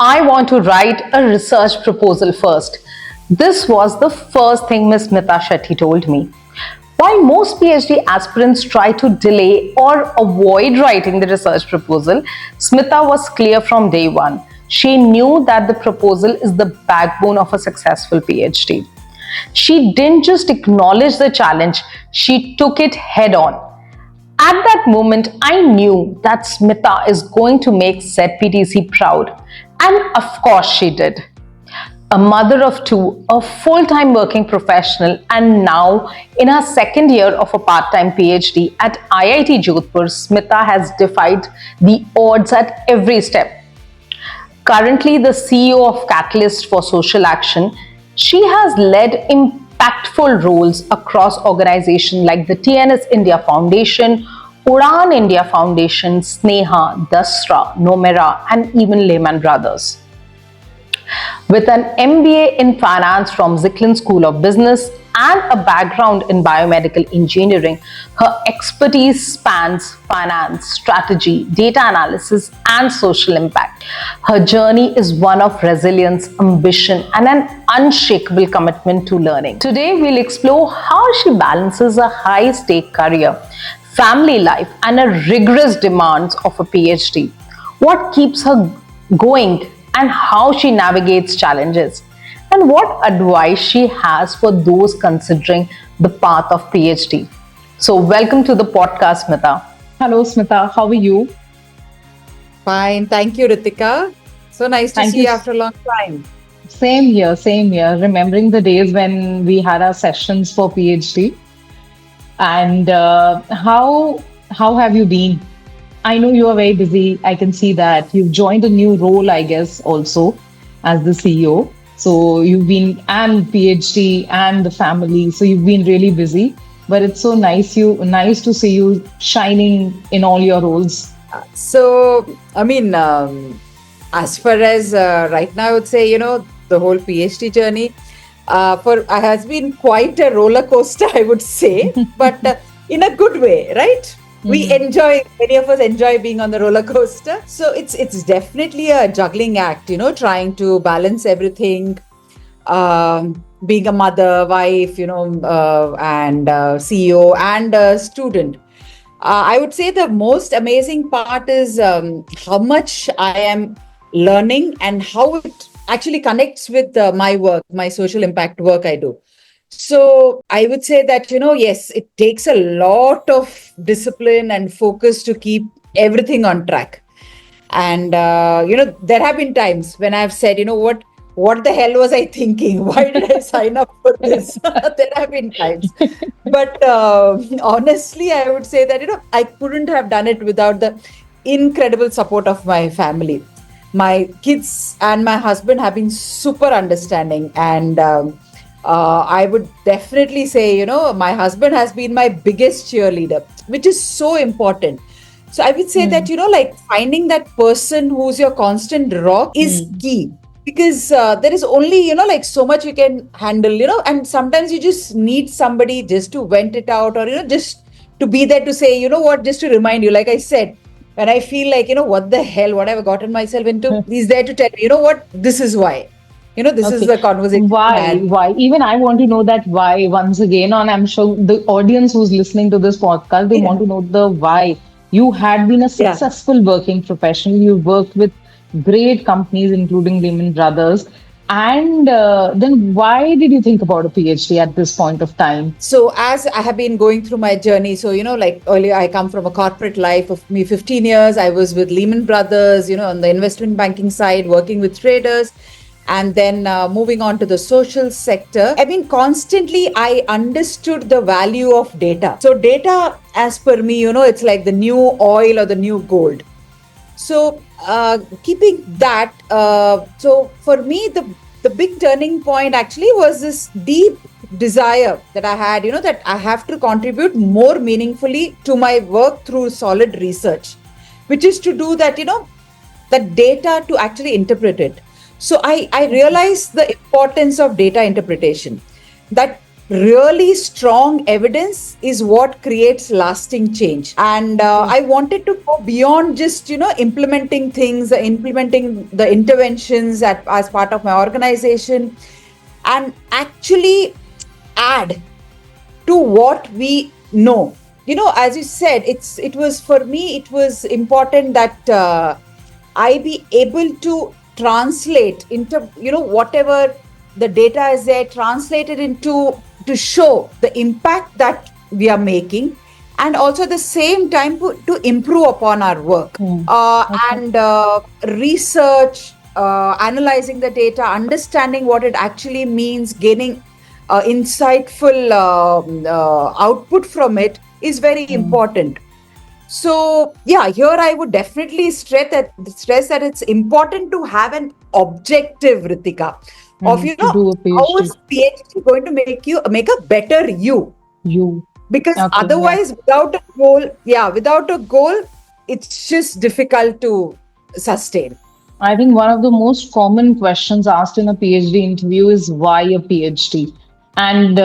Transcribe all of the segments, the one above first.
I want to write a research proposal first. This was the first thing Ms. Smitha Shetty told me. While most PhD aspirants try to delay or avoid writing the research proposal, Smitha was clear from day one. She knew that the proposal is the backbone of a successful PhD. She didn't just acknowledge the challenge, she took it head on. At that moment, I knew that Smitha is going to make ZPTC proud. And of course, she did. A mother of two, a full-time working professional, and now in her second year of a part-time PhD at IIT Jodhpur, Smitha has defied the odds at every step. Currently the CEO of Catalyst for Social Action, she has led impactful roles across organizations like the TNS India Foundation, Udaan India Foundation, SNEHA, Dasra, Nomura, and even Lehman Brothers. With an MBA in finance from Zicklin School of Business and a background in biomedical engineering, her expertise spans finance, strategy, data analysis, and social impact. Her journey is one of resilience, ambition, and an unshakable commitment to learning. Today, we'll explore how she balances a high-stake career, family life, and a rigorous demands of a PhD. What keeps her going and how she navigates challenges, and what advice she has for those considering the path of PhD. So welcome to the podcast, Smitha. Hello, Smitha. How are you? Fine. Thank you, Ritika. So nice to see you after a long time. Same here, same here. Remembering the days when we had our sessions for PhD. And how have you been? I know you are very busy. I can see that you've joined a new role, I guess, also as the CEO. So you've been and PhD and the family. So you've been really busy. But it's so nice to see you shining in all your roles. So, as far as right now, I would say, the whole PhD journey has been quite a roller coaster, I would say, but in a good way, right? Many of us enjoy being on the roller coaster. So it's definitely a juggling act, trying to balance everything, being a mother, wife, and CEO and a student. I would say the most amazing part is how much I am learning and how it actually connects with my work, my social impact work I do. So I would say that, yes, it takes a lot of discipline and focus to keep everything on track. And, there have been times when I've said, what the hell was I thinking? Why did I sign up for this? There have been times. But honestly, I would say that, I couldn't have done it without the incredible support of my family. My kids and my husband have been super understanding, and I would definitely say, my husband has been my biggest cheerleader, which is so important. So I would say that, finding that person who's your constant rock is key, because there is only, so much you can handle, and sometimes you just need somebody just to vent it out, or, just to be there to say, just to remind you, like I said, when I feel like, what the hell, what I've gotten myself into, he's there to tell me, this is why. This is the conversation. Why? Even I want to know that why once again. And I'm sure the audience who's listening to this podcast, they want to know the why. You had been a successful working professional. You worked with great companies, including Lehman Brothers. And then why did you think about a PhD at this point of time? So as I have been going through my journey, so, earlier I come from a corporate life of 15 years. I was with Lehman Brothers, on the investment banking side, working with traders. And then moving on to the social sector, constantly I understood the value of data. So data, as per me, it's like the new oil or the new gold. So keeping that, so for me, the big turning point actually was this deep desire that I had, that I have to contribute more meaningfully to my work through solid research, which is to do that, that data to actually interpret it. So I realized the importance of data interpretation, that really strong evidence is what creates lasting change. And I wanted to go beyond just, implementing things, implementing the interventions as part of my organization, and actually add to what we know. As you said, it was for me, it was important that I be able to translate into, whatever the data is there, translate it into, to show the impact that we are making, and also at the same time to improve upon our work. And research, analyzing the data, understanding what it actually means, gaining insightful output from it is very important. So yeah, here I would definitely stress that it's important to have an objective, Ritika, of to do a how is PhD. PhD going to make a better you? You. Because Okay, otherwise, without a goal, it's just difficult to sustain. I think one of the most common questions asked in a PhD interview is why a PhD? And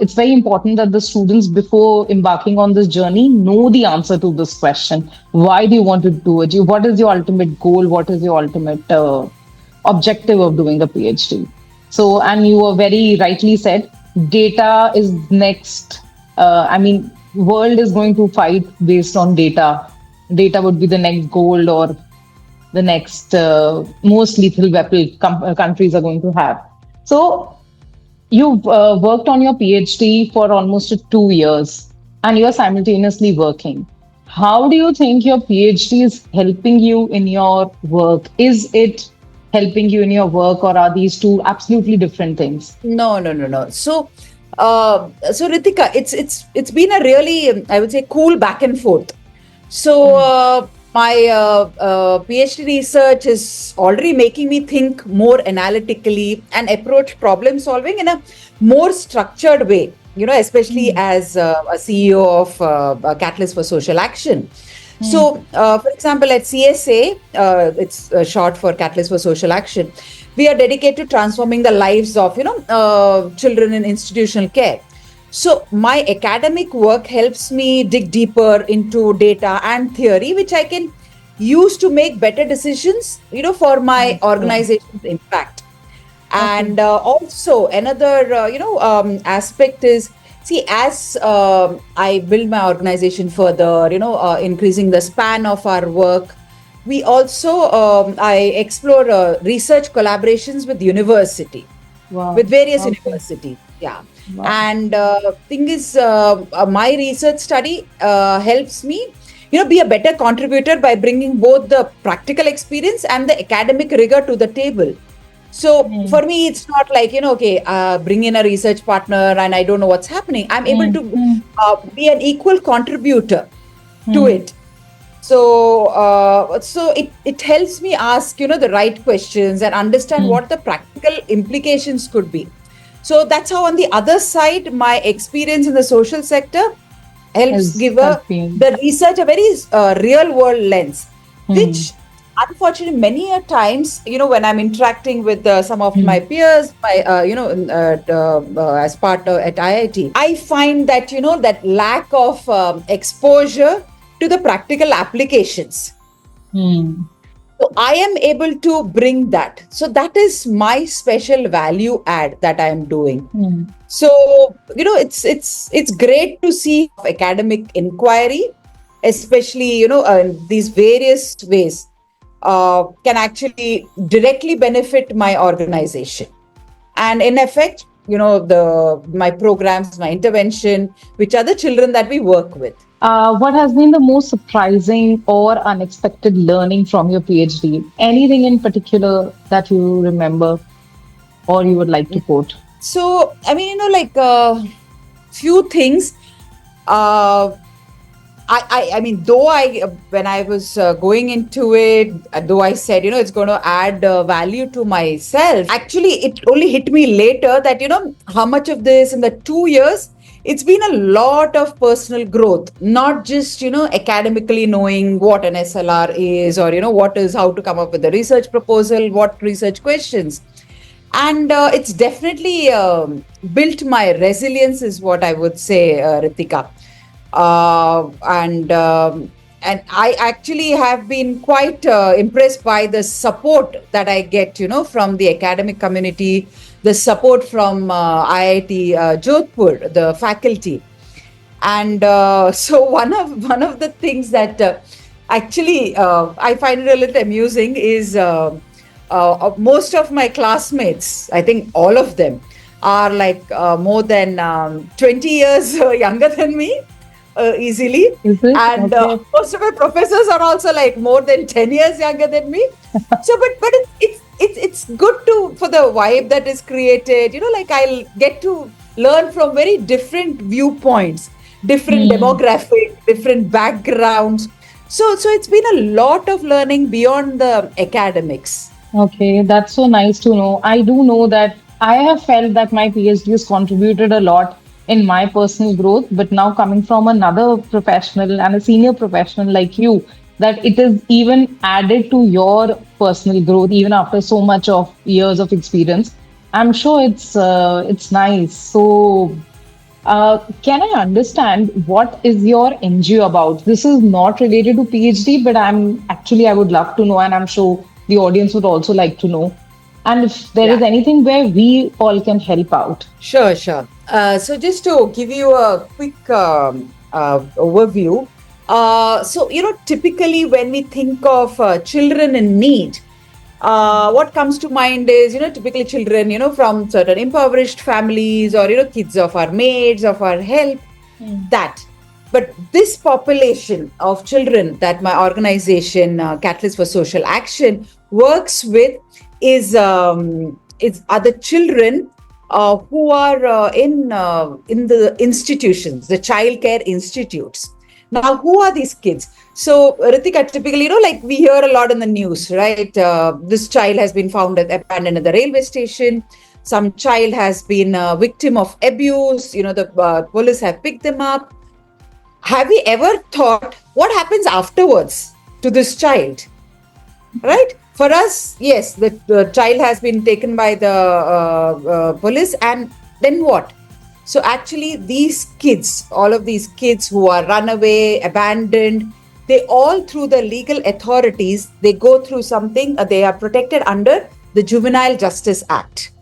it's very important that the students, before embarking on this journey, know the answer to this question. Why do you want to do it? What is your ultimate goal? What is your ultimate objective of doing a PhD? So, and you were very rightly said, data is next. World is going to fight based on data. Data would be the next gold or the next most lethal weapon countries are going to have. So you've worked on your PhD for almost 2 years and you're simultaneously working. How do you think your PhD is helping you in your work? Is it helping you in your work, or are these two absolutely different things? No. So Ritika, it's been a really, I would say, cool back and forth. So my PhD research is already making me think more analytically and approach problem solving in a more structured way, especially as a CEO of Catalyst for Social Action. So, for example, at CSA, it's short for Catalyst for Social Action, we are dedicated to transforming the lives of, children in institutional care. So my academic work helps me dig deeper into data and theory, which I can use to make better decisions, for my organization's impact. And also another, aspect is, see, as I build my organization further, increasing the span of our work, we also, I explore research collaborations with university, with various universities. Yeah. Wow. And thing is, my research study helps me, be a better contributor by bringing both the practical experience and the academic rigor to the table. So for me, it's not like, bring in a research partner and I don't know what's happening. I'm able to be an equal contributor to it. So it helps me ask, the right questions and understand what the practical implications could be. So that's how, on the other side, my experience in the social sector helps give the research a very real world lens, which unfortunately many a times, when I'm interacting with some of my peers, as part of at IIT, I find that, that lack of exposure to the practical applications. So I am able to bring that. So that is my special value add that I am doing. So, it's great to see academic inquiry, especially, in these various ways, can actually directly benefit my organization. And in effect, my programs, my intervention, which are the children that we work with. What has been the most surprising or unexpected learning from your PhD? Anything in particular that you remember or you would like to quote? So, few things. When I was going into it, though I said, it's going to add value to myself. Actually, it only hit me later that, how much of this in the 2 years, it's been a lot of personal growth, not just, academically knowing what an SLR is or, how to come up with a research proposal, what research questions. And it's definitely built my resilience, is what I would say, Ritika. And I actually have been quite impressed by the support that I get, from the academic community, the support from IIT Jodhpur, the faculty. And so one of the things that actually I find it a little amusing is most of my classmates, I think all of them, are like more than 20 years younger than me, easily. Is it? And Okay. most of my professors are also like more than 10 years younger than me. So, but it's good for the vibe that is created. Like I'll get to learn from very different viewpoints, different demographic, different backgrounds. So it's been a lot of learning beyond the academics. Okay, that's so nice to know. I do know that I have felt that my PhD has contributed a lot in my personal growth, but now coming from another professional and a senior professional like you, that it is even added to your personal growth even after so much of years of experience. I'm sure it's nice. So can I understand what is your NGO about? This is not related to PhD, but I would love to know, and I'm sure the audience would also like to know. And if there is Yeah. anything where we all can help out. Sure, sure. So just to give you a quick overview, so typically when we think of children in need, what comes to mind is typically children from certain impoverished families, or kids of our maids, of our help, that. But this population of children that my organization, Catalyst for Social Action, works with is other children who are in the institutions, the childcare institutes. Now, who are these kids? So, Ritika, typically, like we hear a lot in the news, right? This child has been found abandoned at the railway station. Some child has been a victim of abuse. The police have picked them up. Have we ever thought what happens afterwards to this child? Right? For us, yes, the child has been taken by the police, and then what? So actually, these kids, all of these kids who are runaway, abandoned, they all, through the legal authorities, they go through something, they are protected under the Juvenile Justice Act.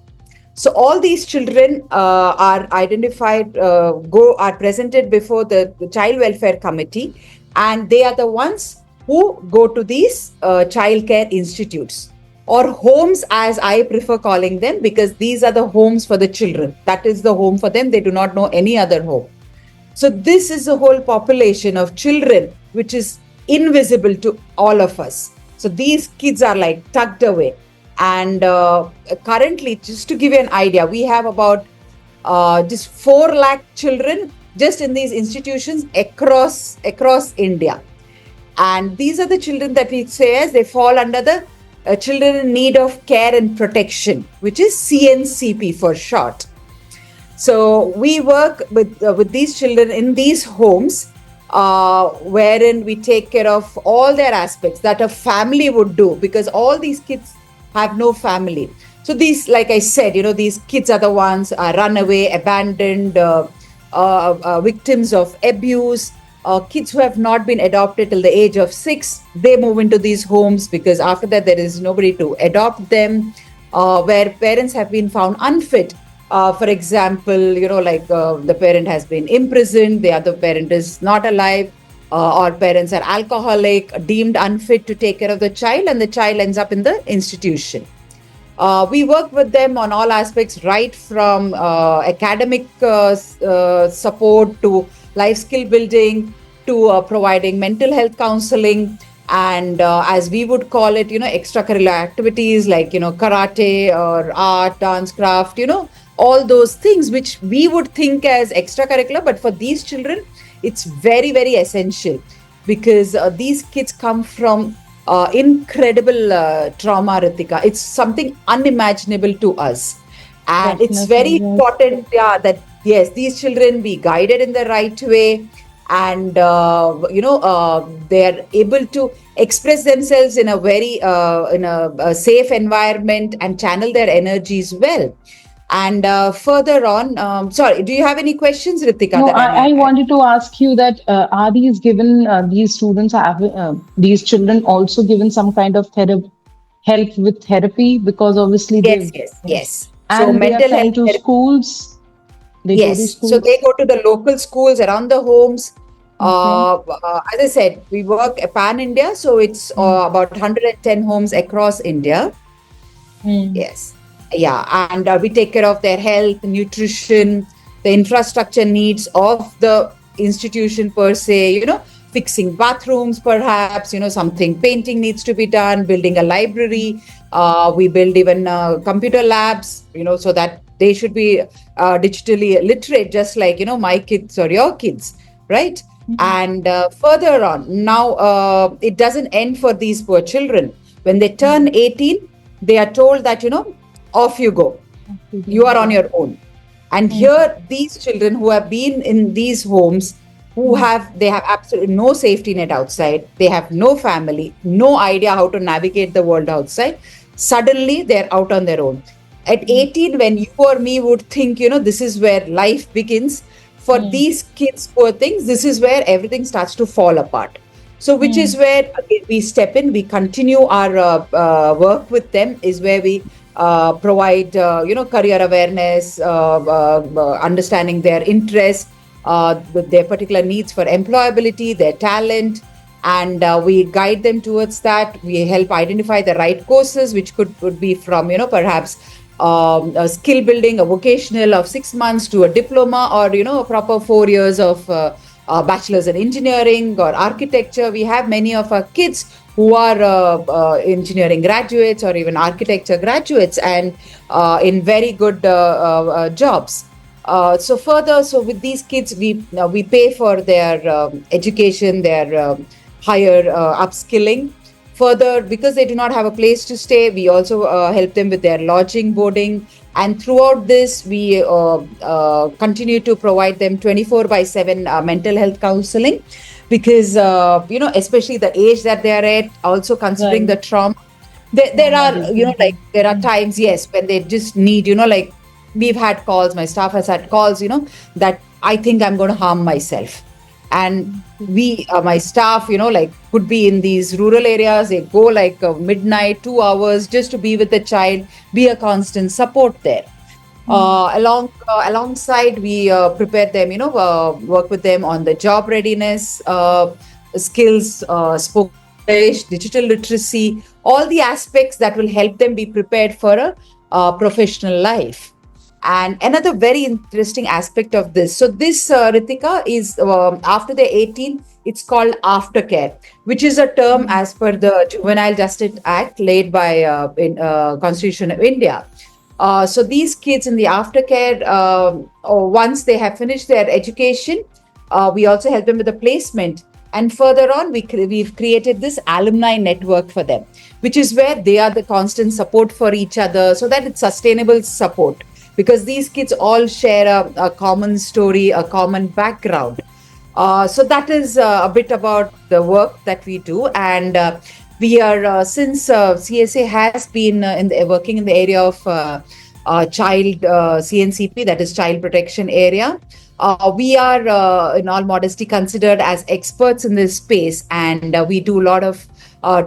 So all these children are identified, are presented before the Child Welfare Committee, and they are the ones who go to these childcare institutes, or homes, as I prefer calling them, because these are the homes for the children. That is the home for them. They do not know any other home. So this is a whole population of children which is invisible to all of us. So these kids are like tucked away. And currently, just to give you an idea, we have about just 4 lakh children just in these institutions across India. And these are the children that we say as they fall under the Children in Need of Care and Protection, which is CNCP for short. So we work with these children in these homes, wherein we take care of all their aspects that a family would do, because all these kids have no family. So these, like I said, these kids are the ones runaway, abandoned, victims of abuse. Kids who have not been adopted till the age of 6, they move into these homes because after that there is nobody to adopt them, where parents have been found unfit. For example, the parent has been imprisoned, the other parent is not alive, or parents are alcoholic, deemed unfit to take care of the child, and the child ends up in the institution. We work with them on all aspects, right from academic support to life skill building to providing mental health counseling, and as we would call it, extracurricular activities like, karate or art, dance, craft, all those things which we would think as extracurricular, but for these children, it's very, very essential, because these kids come from incredible trauma, Ritika. It's something unimaginable to us. And it's very Definitely, yes. important, that yes, these children be guided in the right way. and they are able to express themselves in a very a safe environment and channel their energies well. And further on, sorry, do you have any questions, Ritika, No, that I I may? wanted to ask you that are these given, these students have, these children also given some kind of help with therapy? Because obviously Yes, they, yes, yes. So and they are mental sent health to therapy. schools, they go to Yes, so they schools. go to the local schools around the homes. Okay. As I said, we work pan India, so it's Mm. about 110 homes across India. Mm. Yes, yeah, and we take care of their health, nutrition, the infrastructure needs of the institution per se. Fixing bathrooms, perhaps. Something painting needs to be done. Building a library. We build even computer labs. So that they should be digitally literate, just like my kids or your kids, right? And further on, now it doesn't end for these poor children. When they turn 18, they are told that off you go, you are on your own. And here these children who have been in these homes, they have absolutely no safety net outside, they have no family, no idea how to navigate the world outside. Suddenly they're out on their own at 18, when you or me would think this is where life begins. For these kids, poor things, this is where everything starts to fall apart. So, which is where again, we step in, we continue our work with them, is where we provide, career awareness, understanding their interests, their particular needs for employability, their talent, and we guide them towards that. We help identify the right courses, which would be from, perhaps a skill building, a vocational of 6 months to a diploma, or a proper 4 years of bachelor's in engineering or architecture. We have many of our kids who are engineering graduates or even architecture graduates, and in very good jobs. So with these kids, we pay for their education, their higher upskilling. Further, because they do not have a place to stay, we also help them with their lodging, boarding, and throughout this, we continue to provide them 24/7 mental health counseling, because especially the age that they are at, also considering the Right. trauma. There Trauma are, they go through. there are times, yes, when they just need, like we've had calls, my staff has had calls, that I think I'm going to harm myself. And my staff, like could be in these rural areas, they go like midnight, 2 hours just to be with the child, be a constant support there. Alongside, we prepare them, work with them on the job readiness, skills, spoken English, digital literacy, all the aspects that will help them be prepared for a professional life. And another very interesting aspect of this, so this, Ritika, is after the 18, it's called aftercare, which is a term as per the Juvenile Justice Act laid by Constitution of India. So these kids in the aftercare, once they have finished their education, we also help them with the placement. And further on, we've created this alumni network for them, which is where they are the constant support for each other, so that it's sustainable support, because these kids all share a common story, a common background. So that is a bit about the work that we do. And we are, since CSA has been working in the area of child CNCP, that is child protection area, we are, in all modesty, considered as experts in this space. And we do a lot of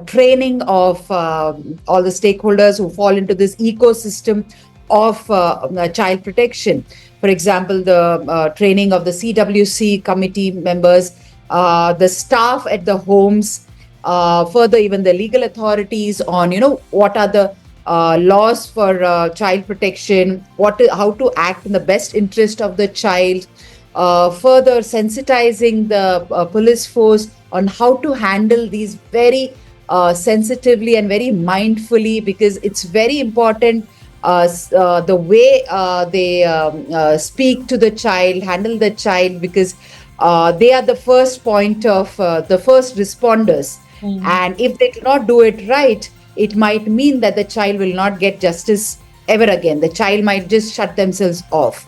training of all the stakeholders who fall into this ecosystem of child protection. For example, the training of the CWC committee members, the staff at the homes, further even the legal authorities on, what are the laws for child protection, how to act in the best interest of the child, further sensitizing the police force on how to handle these very sensitively and very mindfully, because it's very important the way they speak to the child, handle the child, because they are the first point of the first responders. And if they cannot do it right, it might mean that the child will not get justice ever again. The child might just shut themselves off.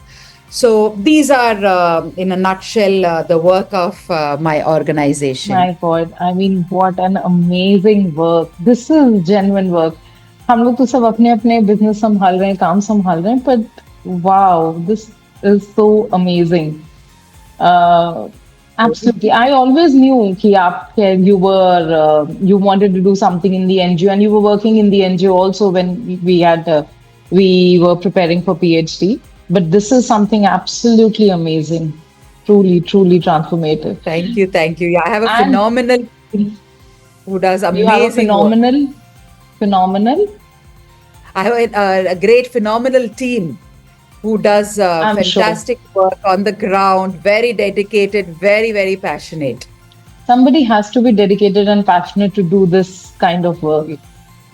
So these are, in a nutshell, the work of my organization. My God, I mean, what an amazing work. This is genuine work. हम लोग तो सब अपने अपने business संभाल रहे हैं, काम संभाल रहे हैं, but wow, this is so amazing. Uh, Absolutely. I always knew कि आप you wanted to do something in the NGO, and you were working in the NGO also when we were preparing for PhD. But this is something absolutely amazing, truly, truly transformative. Thank you, thank you. Yeah, I have a And phenomenal team who does you have a amazing work. phenomenal. I have a great, phenomenal team who does I'm sure fantastic work on the ground, very dedicated, very, very passionate. somebody has to be dedicated and passionate to do this kind of work.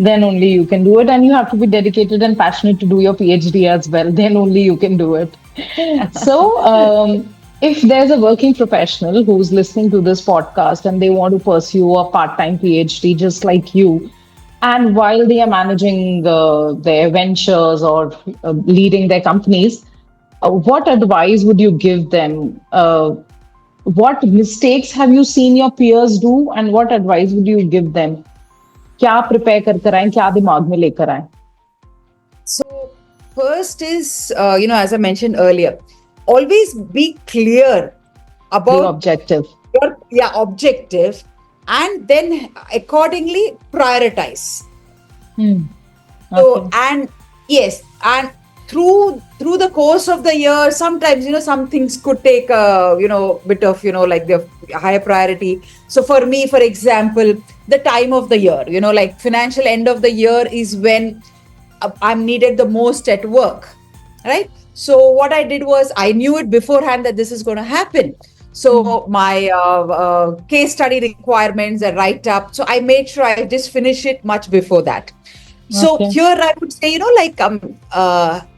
Then only you can do it, and you have to be dedicated and passionate to do your PhD as well. Then only you can do it. So, if there's a working professional who's listening to this podcast and they want to pursue a part-time PhD just like you, and while they are managing their ventures or leading their companies, what advice would you give them? What mistakes have you seen your peers do, and what advice would you give them? क्या prepare करकर आए, क्या दिमाग में लेकर आए? So, first is, as I mentioned earlier, always be clear The about objective. your objective, and then accordingly prioritize. So, Okay. and yes, and through the course of the year, sometimes some things could take bit of like the higher priority. So for me, for example, the time of the year, like financial end of the year is when I'm needed the most at work, right? So what I did was, I knew it beforehand that this is going to happen. So my case study requirements are right up. So I made sure I just finish it much before that. So Okay. here I would say, like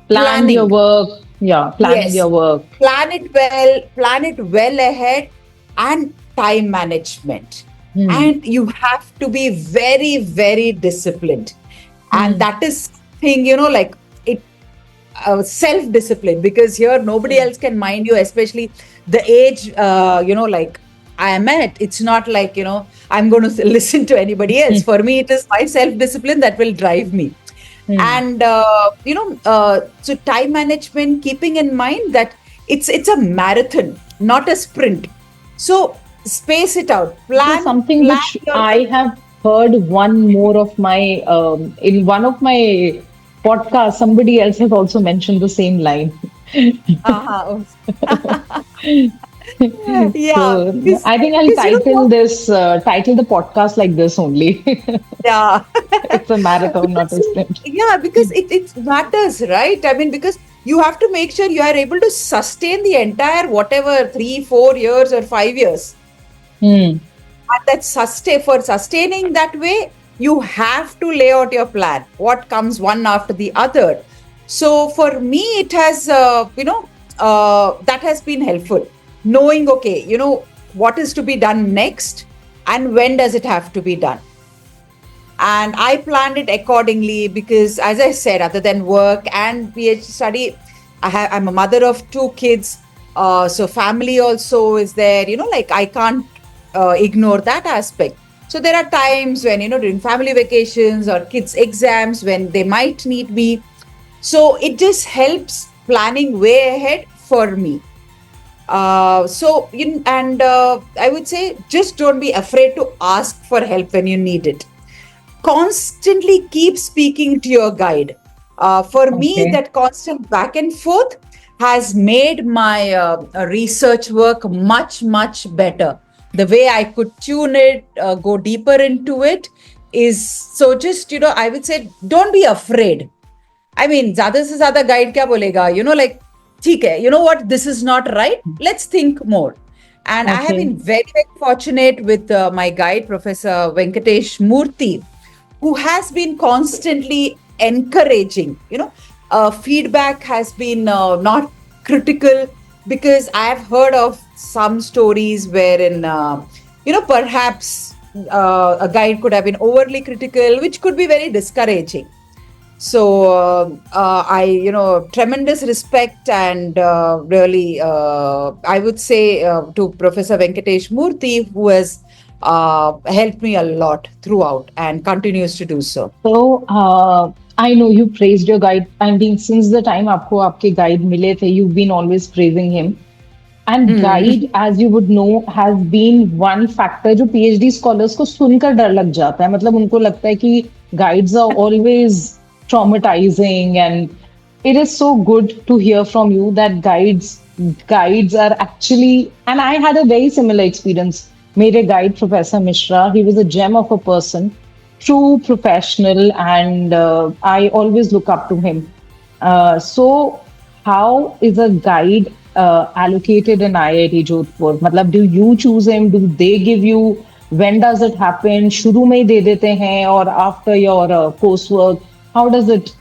Plan planning. your work. Yeah, planning Yes. your work. Plan it well ahead, and time management. And you have to be very, very disciplined. And that is thing, like it self-discipline, because here nobody else can mind you, especially the age, like I am at. It's not like, I'm going to listen to anybody else. For me, it is my self-discipline that will drive me. And, so time management, keeping in mind that it's a marathon, not a sprint. So space it out. This is something which I have heard one more of my, in one of my podcasts, somebody else has also mentioned the same line. Yeah, So I think I'll title the podcast like this only. Yeah. It's a marathon, not a sprint. Yeah, because it matters, right? I mean, because you have to make sure you are able to sustain the entire whatever 3-4 years or 5 years. And that sustaining that way, you have to lay out your plan, what comes one after the other. So for me, it has that has been helpful, knowing, okay, what is to be done next and when does it have to be done. And I planned it accordingly because, as I said, other than work and PhD study, I'm a mother of 2 kids. So family also is there, like I can't ignore that aspect. So there are times when, during family vacations or kids' exams, when they might need me. So it just helps planning way ahead for me. I would say, just don't be afraid to ask for help when you need it. Constantly keep speaking to your guide. For me, that constant back and forth has made my research work much, much better. The way I could tune it, go deeper into it is, so just, I would say, don't be afraid. I mean, zyada se zyada guide kya bolega? Like, theek hai, you know what, this is not right. Let's think more. And I have been very, very fortunate with my guide, Professor Venkatesh Murthy, who has been constantly encouraging. Feedback has been not critical, because I have heard of some stories wherein, perhaps a guide could have been overly critical, which could be very discouraging. So I, tremendous respect and really, I would say to Professor Venkatesh Murthy, who has helped me a lot throughout and continues to do so. So, I know you praised your guide. I mean, since the time आपको आपके guide मिले थे, you've been always praising him. And Hmm. guide, as you would know, has been one factor जो PhD scholars को सुनकर डर लग जाता है. मतलब उनको लगता है कि guides are always traumatizing, and it is so good to hear from you that guides are actually. And I had a very similar experience. मेरे guide Professor Mishra, he was a gem of a person, true professional, and I always look up to him. So, how is a guide allocated in IIT Jodhpur? मतलब, do you choose him? Do they give you? When does it happen? शुरू में ही दे देते हैं, or after your coursework? How does it?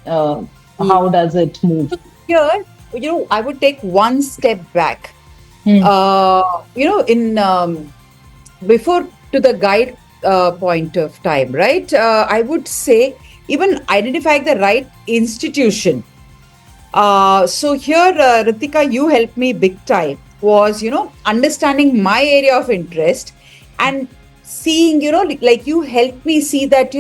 Uh, how does it move? Here, I would take one step back. Hmm. In before to the guide point of time, right? I would say even identifying the right institution. So here, Ritika, you helped me big time. Was understanding my area of interest and seeing, like you helped me see that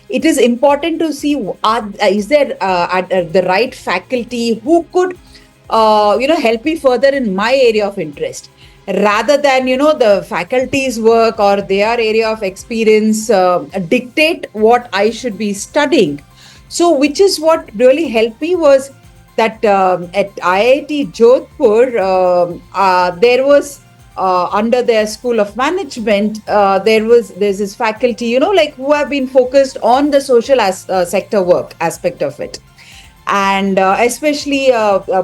it is important to see is there the right faculty who could help me further in my area of interest, rather than the faculty's work or their area of experience dictate what I should be studying. So which is what really helped me was that at IIT Jodhpur there was under their School of Management there's this faculty like who have been focused on the social sector work aspect of it. And especially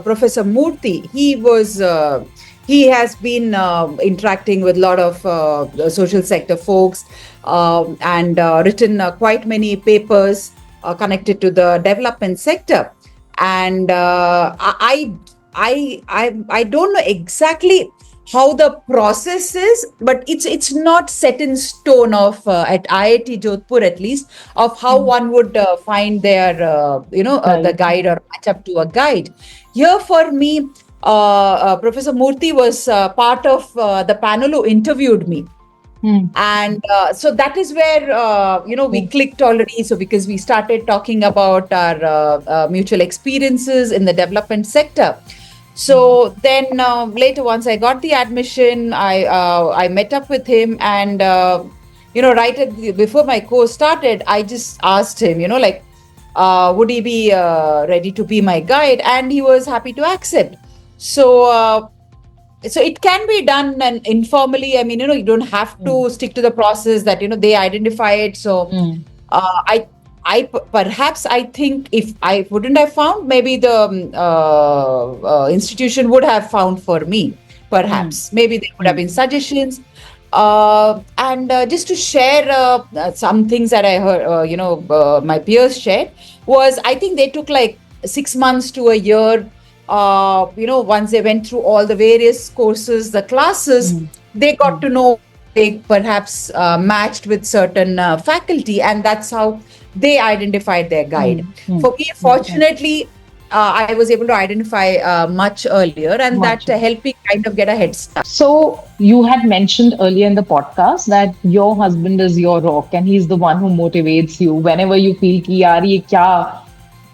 Professor Murthy, he has been interacting with a lot of social sector folks and written quite many papers connected to the development sector. And I don't know exactly how the process is, but it's not set in stone of at IIT Jodhpur at least of how one would find their the guide or match up to a guide. Here for me, Professor Murthy was part of the panel who interviewed me. And so that is where we clicked already. So because we started talking about our mutual experiences in the development sector. So then later, once I got the admission, I met up with him, and right before my course started, I just asked him, would he be ready to be my guide, and he was happy to accept. So it can be done and informally. I mean, you don't have to stick to the process that they identify it. So I perhaps I think if I wouldn't have found, maybe the institution would have found for me. Perhaps maybe there would have been suggestions. And just to share some things that I heard, my peers shared was I think they took like 6 months to a year. Once they went through all the various courses, the classes, they got to know they perhaps matched with certain faculty, and that's how they identified their guide. For me, fortunately, I was able to identify much earlier, and that helped me kind of get a head start. So you had mentioned earlier in the podcast that your husband is your rock, and he's the one who motivates you whenever you feel कि यार ये क्या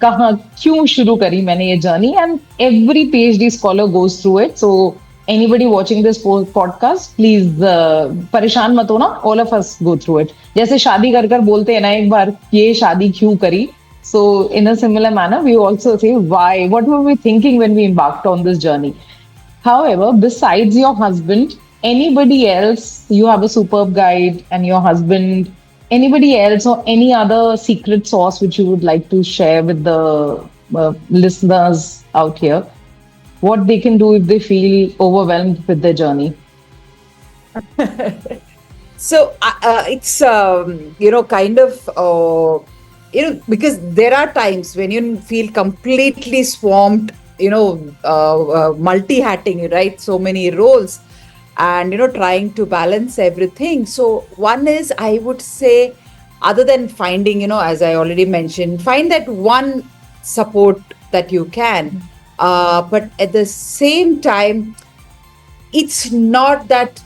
कहाँ क्यों शुरू करी मैंने ये journey. And every PhD scholar goes through it. So anybody watching this podcast, please परेशान मत होना. All of us go through it. जैसे शादी कर कर बोलते हैं ना एक बार ये शादी क्यों करी. So in a similar manner, we also say why, what were we thinking when we embarked on this journey. However, besides your husband, anybody else, you have a superb guide and your husband, anybody else or any other secret sauce which you would like to share with the listeners out here, what they can do if they feel overwhelmed with their journey? So it's kind of because there are times when you feel completely swamped, multi-hatting, right? So many roles, and trying to balance everything. So one is, I would say, other than finding, as I already mentioned, find that one support that you can. But at the same time, it's not that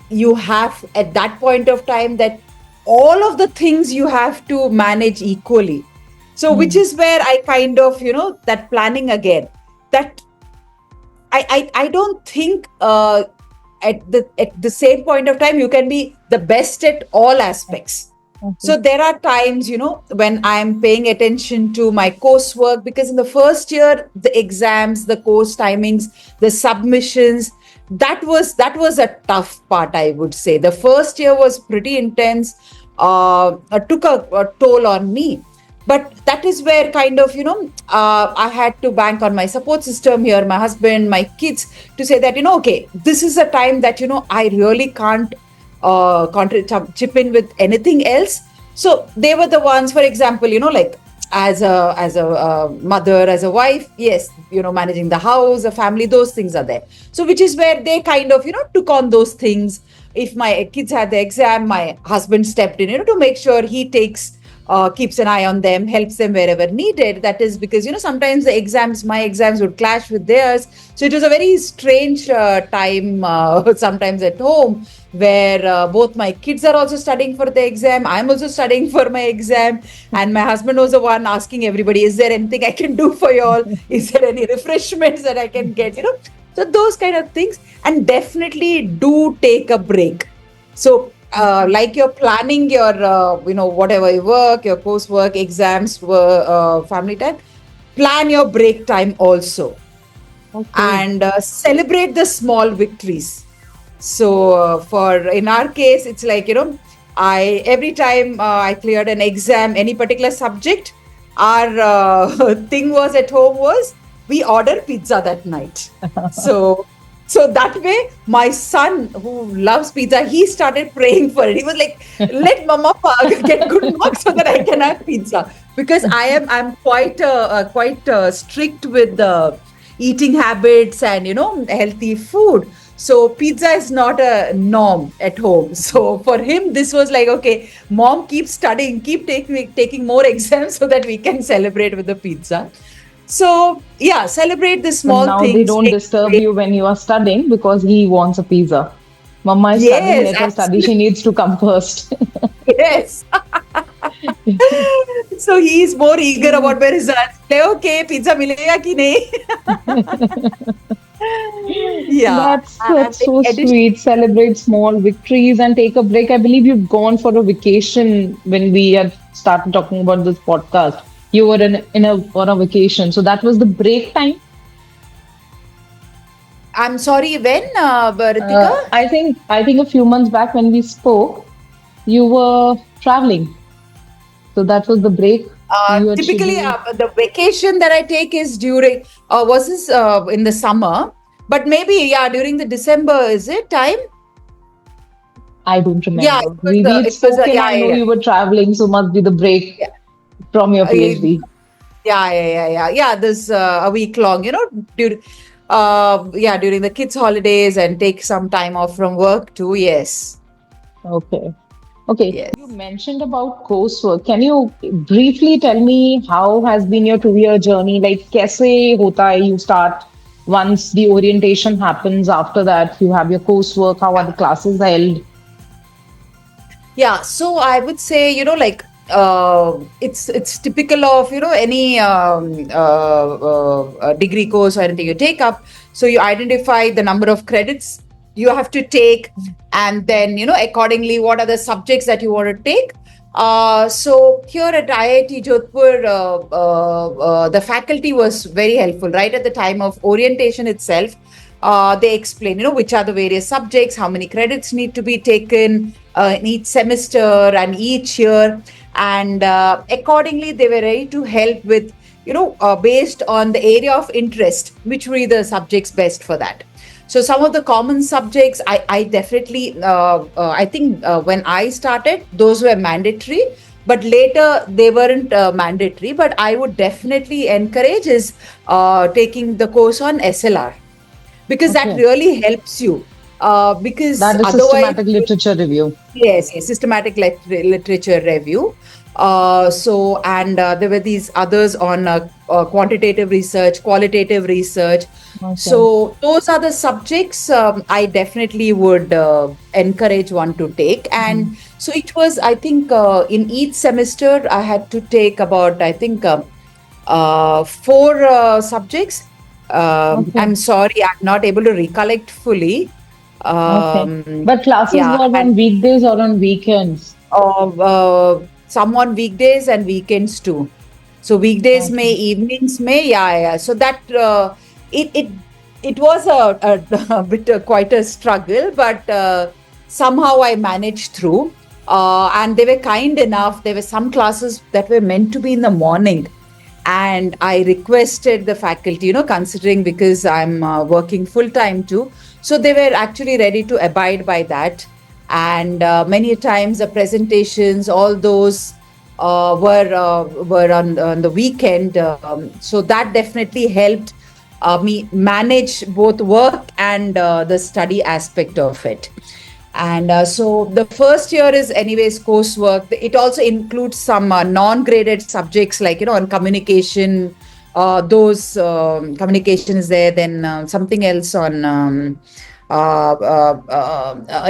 you have at that point of time that all of the things you have to manage equally. So which is where I kind of, that planning again, that I don't think at the same point of time you can be the best at all aspects. Okay. So there are times, when I'm paying attention to my coursework, because in the first year, the exams, the course timings, the submissions, that was a tough part, I would say. The first year was pretty intense. It took a toll on me. But that is where kind of, I had to bank on my support system here, my husband, my kids, to say that, okay, this is a time that, I really can't chip in with anything else. So they were the ones, for example, like as a mother, as a wife, yes, managing the house, a family, those things are there. So which is where they kind of, took on those things. If my kids had the exam, my husband stepped in, to make sure he keeps an eye on them, helps them wherever needed. That is because, sometimes my exams would clash with theirs. So it was a very strange time sometimes at home, where both my kids are also studying for the exam. I'm also studying for my exam. And my husband was the one asking everybody, is there anything I can do for you all? Is there any refreshments that I can get? So those kind of things. And definitely do take a break. So like you're planning your, whatever you work, your coursework, exams, family time, plan your break time also. Okay. And celebrate the small victories. So in our case, it's like, every time I cleared an exam, any particular subject, our thing was at home was we order pizza that night. So that way, my son, who loves pizza, he started praying for it. He was like, let mama get good marks so that I can have pizza. Because I'm quite strict with the eating habits and, healthy food. So pizza is not a norm at home. So for him, this was like, okay, mom, keep studying, keep taking more exams so that we can celebrate with the pizza. So yeah, celebrate the small now things. They don't disturb you when you are studying because he wants a pizza. Mama is studying, let her study, she needs to come first. Yes. So he is more eager about my results. Okay, pizza milega ki nahi? Yeah. That's so sweet. Celebrate small victories and take a break. I believe you've gone for a vacation when we had started talking about this podcast. You were on a vacation. So that was the break time? I'm sorry, when, Ritika? I think a few months back when we spoke, you were traveling. So that was the break. Typically, the vacation that I take is during, was this in the summer? But maybe, during the December, is it time? I don't remember. Yeah, we spoke and I know you were traveling, so must be the break from your PhD. Yeah. This a week long, during the kids' holidays and take some time off from work too. Yes. Okay. Yes. You mentioned about coursework. Can you briefly tell me how has been your 2-year journey? Like, kaise hota hai? You start once the orientation happens. After that, you have your coursework. How are the classes held? Yeah. So I would say, it's typical of any degree course or anything you take up. So you identify the number of credits you have to take, and then accordingly what are the subjects that you want to take. So here at IIT Jodhpur, the faculty was very helpful right at the time of orientation itself. They explain which are the various subjects, how many credits need to be taken in each semester and each year, and accordingly they were ready to help with based on the area of interest, which were the subjects best for that. So some of the common subjects, I definitely, I think when I started, those were mandatory, but later they weren't mandatory. But I would definitely encourage is taking the course on SLR, because that really helps you. because That is otherwise, systematic literature review. yes, yes, systematic literature review. There were these others on quantitative research, qualitative research. Okay. So those are the subjects I definitely would encourage one to take. And so it was, I think, in each semester I had to take about, I think, four subjects. Okay. I'm sorry, I'm not able to recollect fully. Okay. Um, But classes yeah, were on weekdays or on weekends? some on weekdays and weekends too. So weekdays Okay. may, evenings may, yeah. So that it it it was a bit quite a struggle, but somehow I managed through. And they were kind enough. There were some classes that were meant to be in the morning, and I requested the faculty, considering because I'm working full time too. So they were actually ready to abide by that. And many times the presentations, all those were on the weekend. So that definitely helped me manage both work and the study aspect of it. And so the first year is anyways coursework. It also includes some non-graded subjects like, on communication. Those communication is there. Then something else on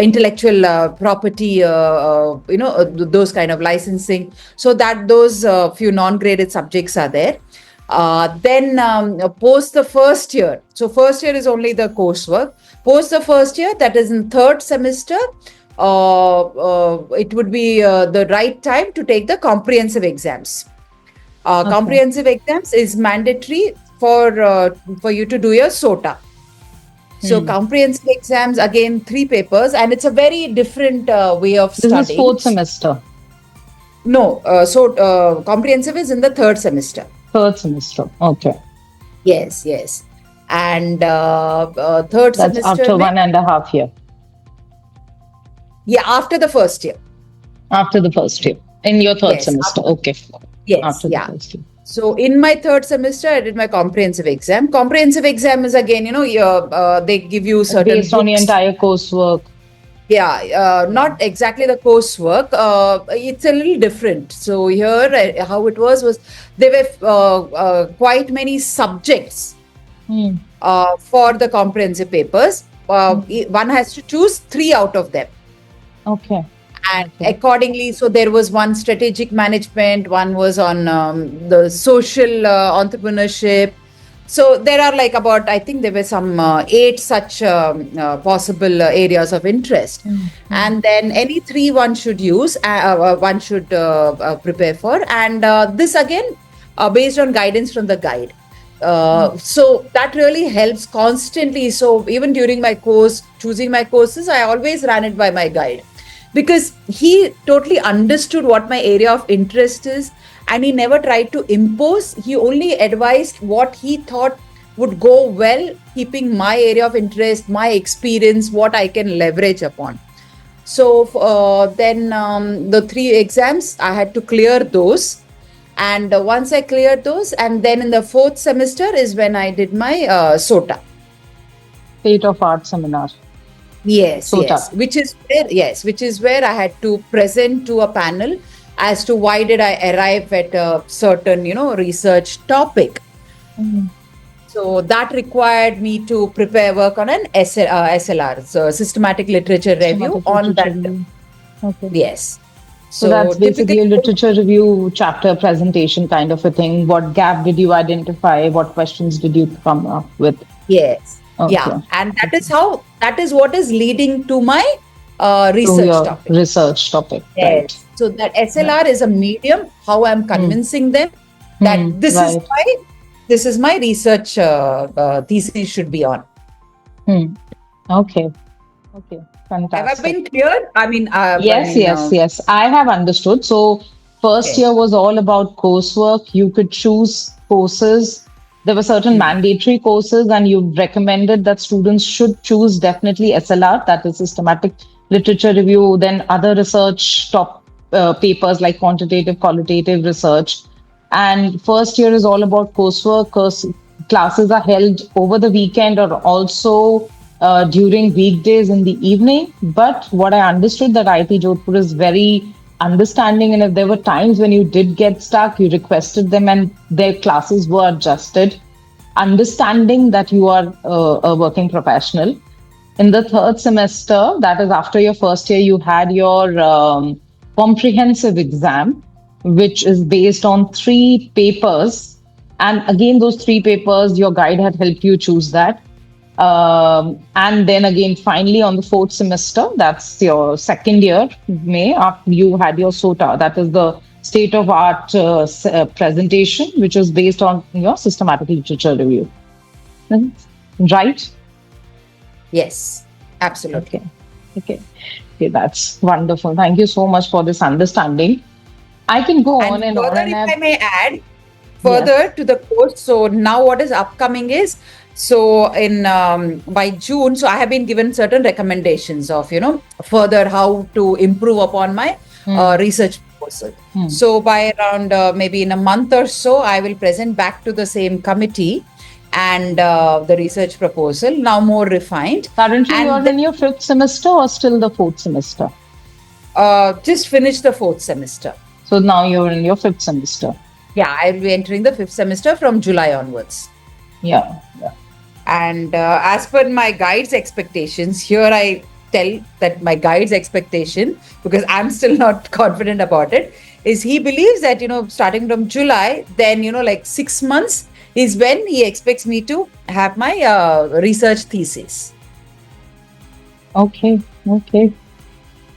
intellectual property, those kind of licensing. So that those few non-graded subjects are there. Then post the first year. So first year is only the coursework. Post the first year, that is in third semester, it would be the right time to take the comprehensive exams. Okay. Comprehensive exams is mandatory for you to do your SOTA. So comprehensive exams, again, 3 papers, and it's a very different way of studying. This is fourth semester. No, comprehensive is in the third semester. Third semester. Okay. Yes, yes. And third That's semester. after 1.5 year. Yeah, after the first year. After the first year. In your third Yes, semester. Okay. Yes, After yeah. the first year. So in my third semester, I did my comprehensive exam. Comprehensive exam is again, they give you certain based on your books. entire coursework. Yeah, not exactly the coursework. It's a little different. So here, how it was there were quite many subjects for the comprehensive papers. One has to choose 3 out of them. Okay. And accordingly, so there was one strategic management, one was on the social entrepreneurship. So there are like about, I think there were some 8 such possible areas of interest. And then any 3 one should use, one should prepare for. And this again, based on guidance from the guide. So that really helps constantly. So even during my course, choosing my courses, I always ran it by my guide, because he totally understood what my area of interest is, and he never tried to impose. He only advised what he thought would go well, keeping my area of interest, my experience, what I can leverage upon. So then the 3 exams, I had to clear those. And once I cleared those, and then in the 4th semester is when I did my SOTA. State of Art Seminar. Yes, SOTA. yes, which is where I had to present to a panel as to why did I arrive at a certain, research topic. So that required me to prepare work on an SLR, so systematic literature review on that. Okay. Yes. So that's basically a literature review chapter presentation kind of a thing. What gap did you identify? What questions did you come up with? Yes. Okay. Yeah. And that is what is leading to my research topic. Research topic. Yes. Right. So that SLR is a medium, how I'm convincing them that this is my research thesis should be on. Okay. Fantastic. Have I been clear? I mean, yes. I have understood. So first year was all about coursework. You could choose courses. There were certain mandatory courses, and you recommended that students should choose definitely SLR, that is systematic literature review, then other research papers like quantitative, qualitative research. And first year is all about coursework. Classes are held over the weekend or also during weekdays in the evening. But what I understood that IIT Jodhpur is very understanding, and if there were times when you did get stuck, you requested them and their classes were adjusted, understanding that you are a working professional. In the third semester, that is after your first year, you had your comprehensive exam, which is based on 3 papers. And again, those 3 papers, your guide had helped you choose that. And then again, finally, on the fourth semester, that's your second year, May, after you had your SOTA, that is the state of art presentation, which was based on your systematic literature review. Right? Yes, absolutely. Okay, that's wonderful. Thank you so much for this understanding. I can go on and further, on. if I may add further to the course. So now what is upcoming is, so in by June, so I have been given certain recommendations of, further how to improve upon my research proposal. So by around maybe in a month or so, I will present back to the same committee and the research proposal, now more refined. Currently, you're in your 5th semester or still the 4th semester? Just finished the 4th semester. So now you're in your 5th semester. Yeah, I will be entering the 5th semester from July onwards. Yeah. And as per my guide's expectations, here I tell that my guide's expectation, because I'm still not confident about it, is he believes that, starting from July, then, like 6 months is when he expects me to have my research thesis. Okay.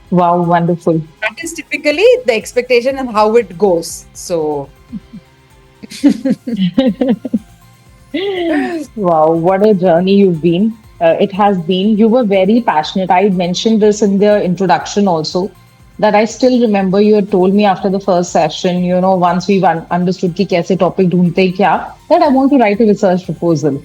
Wow, wonderful. That is typically the expectation and how it goes. So... Wow, what a journey you've been. It has been. You were very passionate. I mentioned this in the introduction also, that I still remember you had told me after the first session, once we've understood ki kaise topic dhoondte kya, that I want to write a research proposal.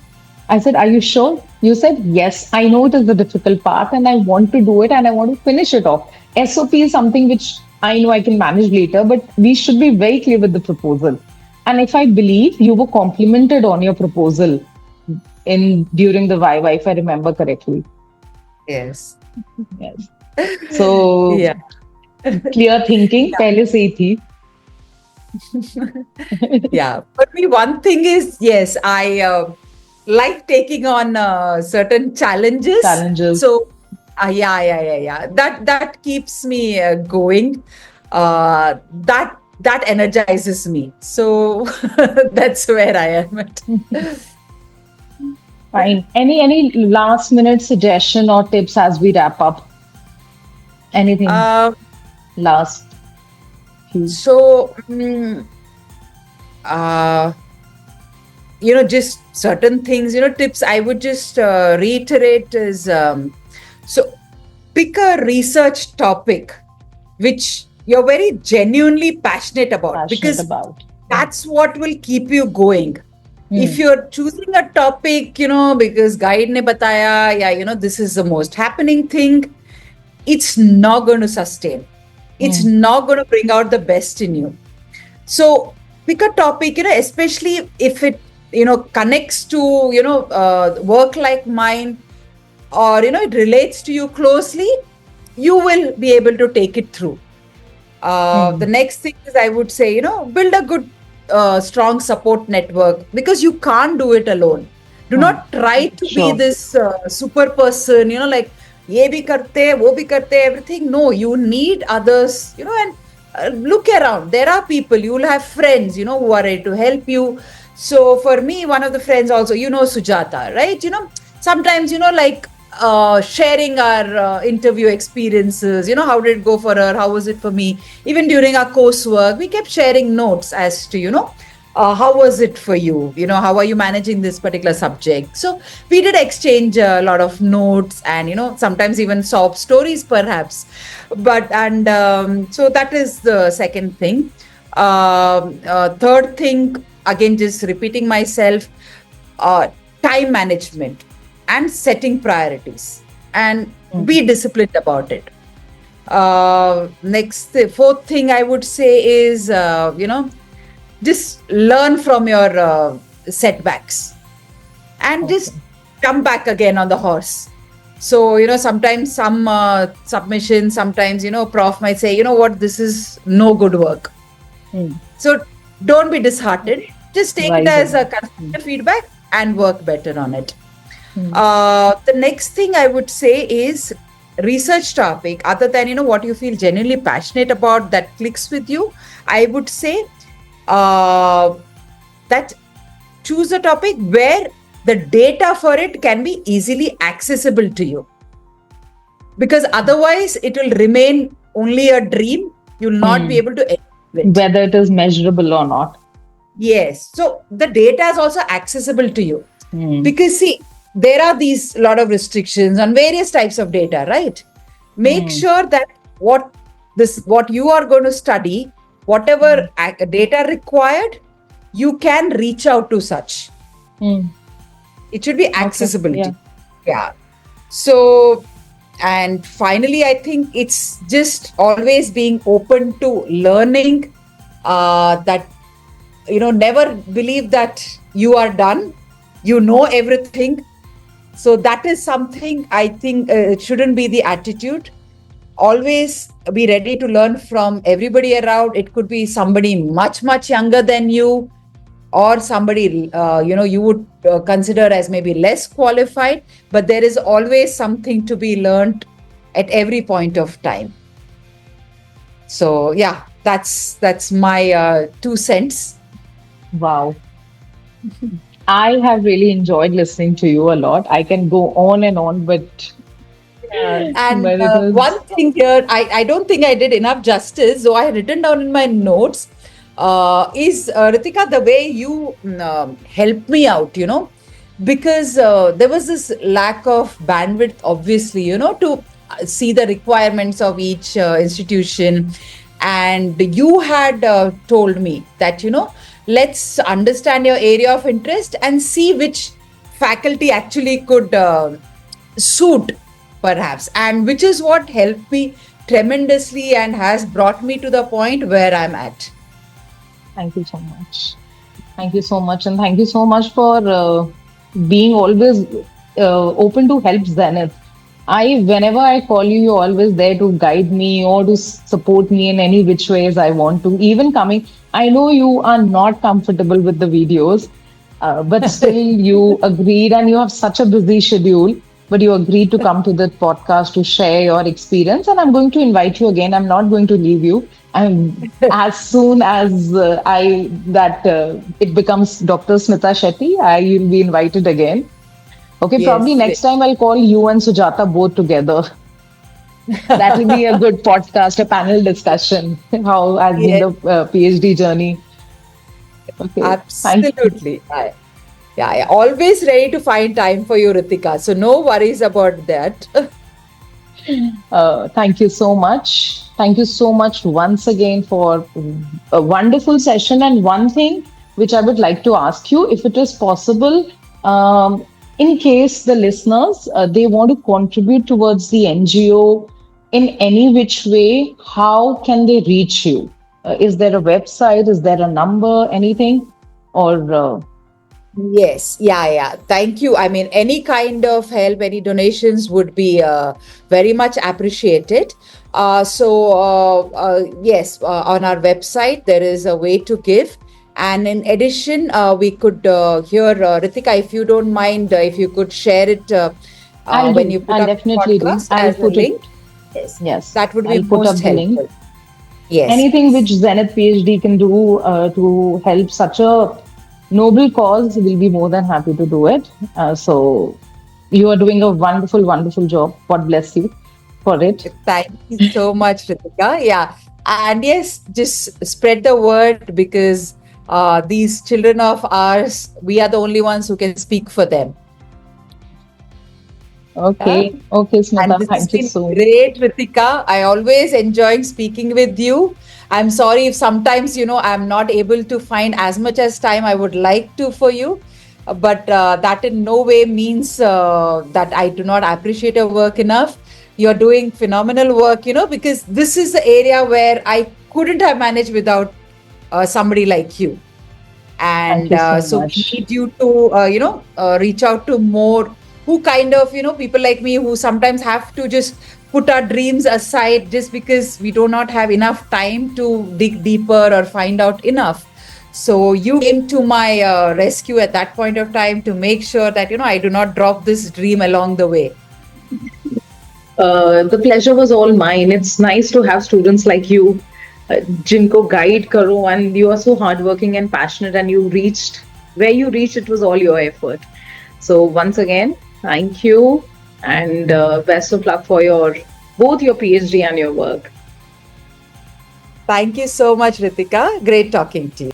I said, are you sure? You said, yes, I know it is the difficult part and I want to do it and I want to finish it off. SOP is something which I know I can manage later, but we should be very clear with the proposal. And if I believe you were complimented on your proposal during the Viva, if I remember correctly. Yes. So, clear thinking, pehle se hi thi. Yeah. For me, one thing is, yes, I like taking on certain challenges. So, that keeps me going. That energizes me. So that's where I am at. Fine. Any last minute suggestion or tips as we wrap up? Anything last? So, just certain things, tips I would just reiterate is, so pick a research topic which you're very genuinely passionate about, because that's what will keep you going. If you're choosing a topic, because guide ne bataya, this is the most happening thing, it's not going to sustain. It's not going to bring out the best in you. So pick a topic, especially if it, connects to, work like mine, or, it relates to you closely, you will be able to take it through. The next thing is, I would say, build a good, strong support network, because you can't do it alone. Do not try to be this super person, like, ye bhi karte, wo bhi karte, everything. No, you need others, and look around. There are people, you will have friends, who are ready to help you. So for me, one of the friends also, Sujata, right? Sometimes, sharing our interview experiences, how did it go for her? How was it for me? Even during our coursework, we kept sharing notes as to, how was it for you? How are you managing this particular subject? So we did exchange a lot of notes and, sometimes even sob stories perhaps. But, so that is the second thing. Third thing, again, just repeating myself, time management and setting priorities, and be disciplined about it. Fourth thing I would say is, just learn from your setbacks and just come back again on the horse. So, sometimes some submissions, sometimes, prof might say, what, this is no good work. So don't be disheartened. Just take it as a constructive feedback and work better on it. The next thing I would say is research topic, other than, what you feel genuinely passionate about that clicks with you. I would say that choose a topic where the data for it can be easily accessible to you. Because otherwise it will remain only a dream. You'll not be able to achieve it. Whether it is measurable or not. Yes. So the data is also accessible to you. Because see, there are these lot of restrictions on various types of data, right? Make sure that what you are going to study, whatever data required, you can reach out to such. It should be accessibility. Yeah. So, and finally, I think it's just always being open to learning, that, never believe that you are done, you know everything. So that is something I think it shouldn't be the attitude. Always be ready to learn from everybody around. It could be somebody much, much younger than you, or somebody, you would consider as maybe less qualified, but there is always something to be learned at every point of time. So yeah, that's my 2 cents. Wow. I have really enjoyed listening to you a lot. I can go on and on, but and one thing here, I don't think I did enough justice, so I had written down in my notes, is Ritika, the way you helped me out, because there was this lack of bandwidth, obviously, to see the requirements of each institution. And you had told me that, let's understand your area of interest and see which faculty actually could suit, perhaps, and which is what helped me tremendously and has brought me to the point where I'm at. Thank you so much. Thank you so much. And thank you so much for being always open to help Zenith. Whenever I call you, you're always there to guide me or to support me in any which ways I want to. Even coming, I know you are not comfortable with the videos, but still you agreed, and you have such a busy schedule, but you agreed to come to the podcast to share your experience. And I'm going to invite you again. I'm not going to leave you. As soon as it becomes Dr. Smitha Shetty, you'll be invited again. Okay, yes, probably next time I'll call you and Sujata both together. That will be a good podcast, a panel discussion, how has been the PhD journey. Okay. Absolutely. Yeah, always ready to find time for you, Ritika. So no worries about that. Thank you so much. Thank you so much once again for a wonderful session. And one thing which I would like to ask you, if it is possible, in case the listeners, they want to contribute towards the NGO in any which way, how can they reach you? Is there a website? Is there a number? Anything? Or Yes. Yeah. Thank you. I mean, any kind of help, any donations would be very much appreciated. Yes, on our website, there is a way to give. And in addition, we could hear, Ritika, if you don't mind, if you could share it when you put I'll up definitely do. I'll put a link. Yes, that would be most helpful. Yes. Anything which Zenith PhD can do to help such a noble cause, we'll be more than happy to do it. So you are doing a wonderful, wonderful job. God bless you for it. Thank you so much, Ritika. Yeah. And yes, just spread the word, because these children of ours, we are the only ones who can speak for them. Okay, Smitha, thank you so much. Great, Ritika. I always enjoy speaking with you. I'm sorry if sometimes, I'm not able to find as much as time I would like to for you. But that in no way means that I do not appreciate your work enough. You're doing phenomenal work, because this is the area where I couldn't have managed without somebody like you. And so we need you to, reach out to more who kind of, people like me who sometimes have to just put our dreams aside just because we do not have enough time to dig deeper or find out enough. So you came to my rescue at that point of time to make sure that, I do not drop this dream along the way. The pleasure was all mine. It's nice to have students like you, jinko guide karo, and you are so hardworking and passionate, and you reached where you reached. It was all your effort. So once again, thank you, and best of luck for both your PhD and your work. Thank you so much, Ritika. Great talking to you.